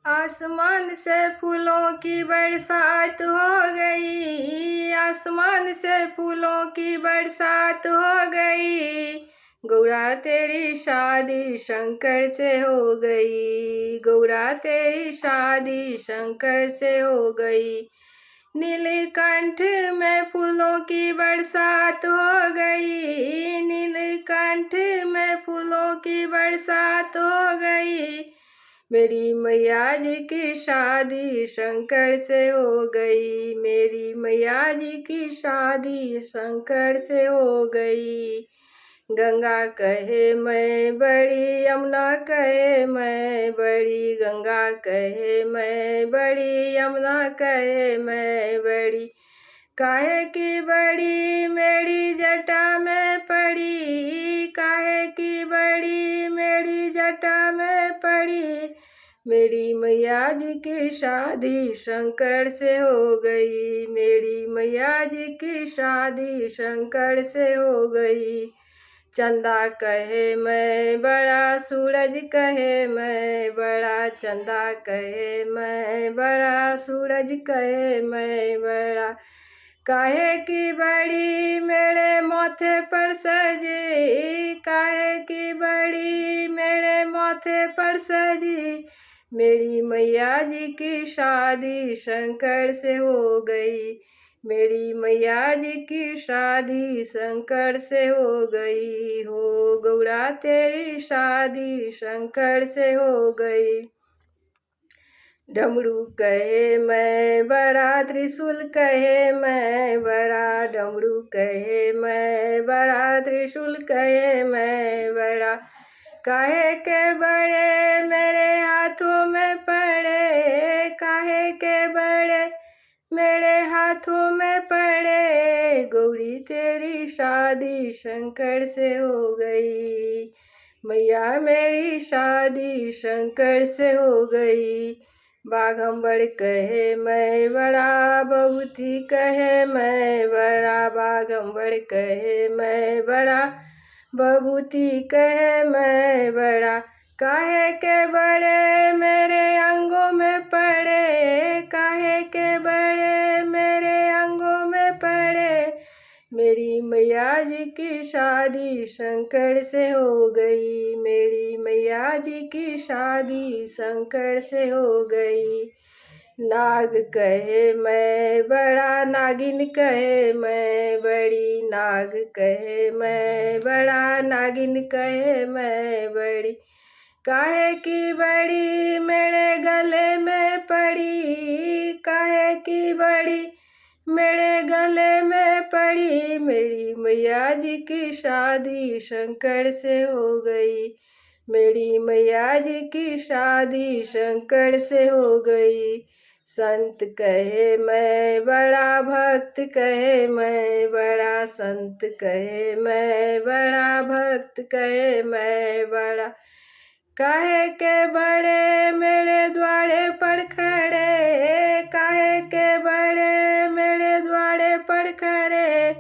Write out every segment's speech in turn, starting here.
आसमान से फूलों की बरसात हो गई, आसमान से फूलों की बरसात हो गई। गौरा तेरी शादी शंकर से हो गई, गौरा तेरी शादी शंकर से हो गई। नीलकंठ में फूलों की बरसात हो गई, नीलकंठ में फूलों की बरसात हो गई। मेरी मैया जी की शादी शंकर से हो गई, मेरी मैया जी की शादी शंकर से हो गई। गंगा कहे मैं बड़ी, यमुना कहे मैं बड़ी, गंगा कहे मैं बड़ी, यमुना कहे मैं बड़ी। काहे की बड़ी मेरी जटा में पड़ी, काहे की बड़ी मेरी जटा में पड़ी। मेरी मैया जी की शादी शंकर से हो गई, मेरी मैया जी की शादी शंकर से हो गई। चंदा कहे मैं बड़ा, सूरज कहे मैं बड़ा, चंदा कहे मैं बड़ा, सूरज कहे मैं बड़ा। काहे की बड़ी मेरे माथे पर सजी, काहे की बड़ी मेरे माथे पर सजी। मेरी मैया जी की शादी शंकर से हो गई, मेरी मैया जी की शादी शंकर से हो गई। हो गौरा तेरी शादी शंकर से हो गई। डमरू कहे मैं बड़ा, त्रिशूल कहे मैं बड़ा, डमरू कहे मैं बड़ा, त्रिशूल कहे मैं बड़ा। काहे के बड़े मेरे हाथों में पड़े, काहे के बड़े मेरे हाथों में पड़े। गौरी तेरी शादी शंकर से हो गई, मैया मेरी शादी शंकर से हो गई। बाघंबर कहे मैं बड़ा, बबूती कहे मैं बड़ा, बाघंबर कहे मैं बड़ा, बबूती कहे मैं बड़ा। काहे के बड़े मेरे अंगों में पड़े, काहे के बड़े मेरे अंगों में पड़े। मेरी मैया जी की शादी शंकर से हो गई, मेरी मैया जी की शादी शंकर से हो गई। नाग कहे मैं बड़ा, नागिन कहे मैं बड़ी, नाग कहे मैं बड़ा, नागिन कहे मैं बड़ी। काहे की बड़ी मेरे गले में पड़ी, काहे की बड़ी मेरे गले में पड़ी। मेरी मैया जी की शादी शंकर से हो गई, मेरी मैया जी की शादी शंकर से हो गई। संत कहे मैं बड़ा, भक्त कहे मैं बड़ा, संत कहे मैं बड़ा, भक्त कहे मैं बड़ा। काहे के बड़े मेरे द्वारे पर खड़े, काहे के बड़े मेरे द्वारे पर खड़े।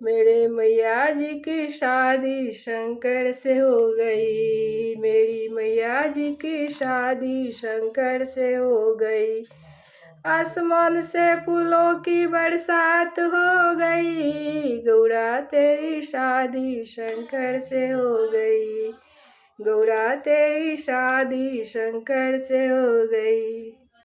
मेरे मैया जी की शादी शंकर से हो गई, मेरी मैया जी की शादी शंकर से हो गई। आसमान से फूलों की बरसात हो गई, गौरा तेरी शादी शंकर से हो गई, गौरा तेरी शादी शंकर से हो गई।